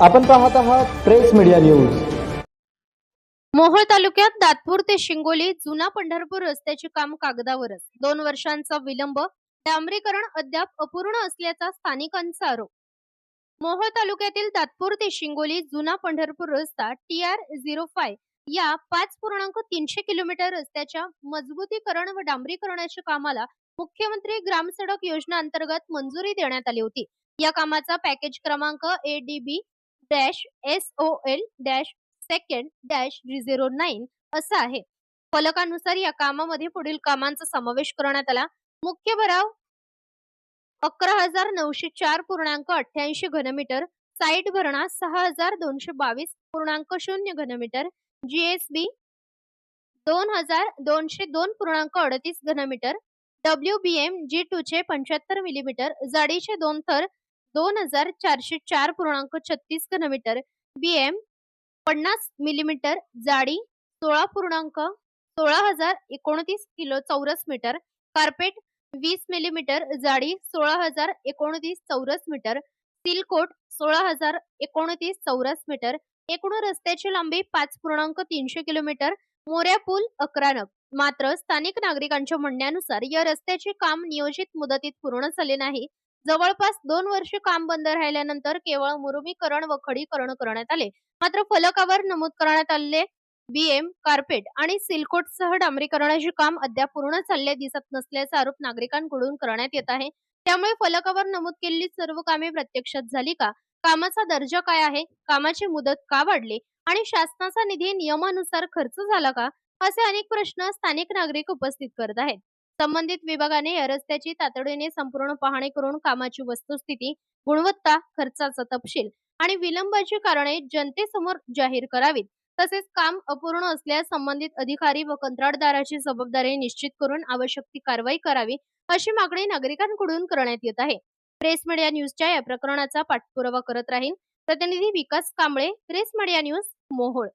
आपण पाहत आहात प्रेस मीडिया न्यूज। मोहोळ तालुक्यात दातपूर ते शिंगोली जुना पंढरपूर रस्त्याचे काम कागदावरच, 2 वर्षांचा विलंब, डांबरीकरण अद्याप अपूर्ण असल्याचा स्थानिकांचा आरोप। मोहोळ तालुक्यातील दातपूर ते शिंगोली जुना पंढरपूर रस्ता TR-05 या 5.300 किलोमीटर रस्त्याच्या मजबूतीकरण व डांबरीकरणाच्या कामाला मुख्यमंत्री ग्राम सडक योजना अंतर्गत मंजुरी देण्यात आली होती। या कामाचा पॅकेज क्रमांक ADB-SOL-2nd-09 असा आहे। फलकानुसार या कामामध्ये पुढील कामांचा समावेश करण्यात आला। मुख्य भराव 11,904.88 घनमीटर, साईट भरणा 6,222.0 घनमीटर, GSB 2,202.38 घनमीटर, WBM G2 चे 75 मिलीमीटर, जाडीचे 2 थर 2,404.36 घनमीटर, BM 50 मिलीमीटर, जाडी 16,29 किलो चौरस मीटर, कार्पेट 20 मिलीमीटर, जाडी 16,029 चौरस मीटर, सील कोट 16,029 चौरस मीटर, एकूण रस्त्याची लांबी 5.300 किलोमीटर, मोऱ्या पूल 11 नग। मात्र स्थानिक नागरिकांच्या म्हणण्यानुसार या रस्त्याचे काम नियोजित मुदतीत पूर्ण झाले नाही। जवळपास 2 वर्षे काम बंद राहिल्यानंतर केवळ मुरुमीकरण व खडीकरण करण्यात आले। मात्र फलकावर नमूद करण्यात आलेले BM, कार्पेट आणि सिलकोटसह डांबरीकरणाचे काम अद्याप पूर्ण झालेले दिसत नसल्याचा आरोप नागरिकांकडून करण्यात येत आहे। त्यामुळे फलकावर नमूद केलेली सर्व कामे प्रत्यक्षात झाली का? कामाचा दर्जा काय आहे? कामाची मुदत का वाढली? आणि शासनाचा निधी नियमानुसार खर्च झाला का? असे अनेक प्रश्न स्थानिक नागरिक उपस्थित करत आहेत। संबंधित विभागाने या रस्त्याची तातडीने संपूर्ण पाहणी करून कामाची वस्तुस्थिती, गुणवत्ता, खर्चाचा तपशील आणि विलंबाची कारणे जनतेसमोर जाहीर करावीत। तसेच काम अपूर्ण असल्यास संबंधित अधिकारी व कंत्राटदाराची जबाबदारी निश्चित करून आवश्यक ती कारवाई करावी, अशी मागणी नागरिकांकडून करण्यात येत आहे। प्रेस मीडिया न्यूजच्या या प्रकरणाचा पाठपुरावा करत राहील प्रतिनिधी Vikas Kamble, press media news, Mohol.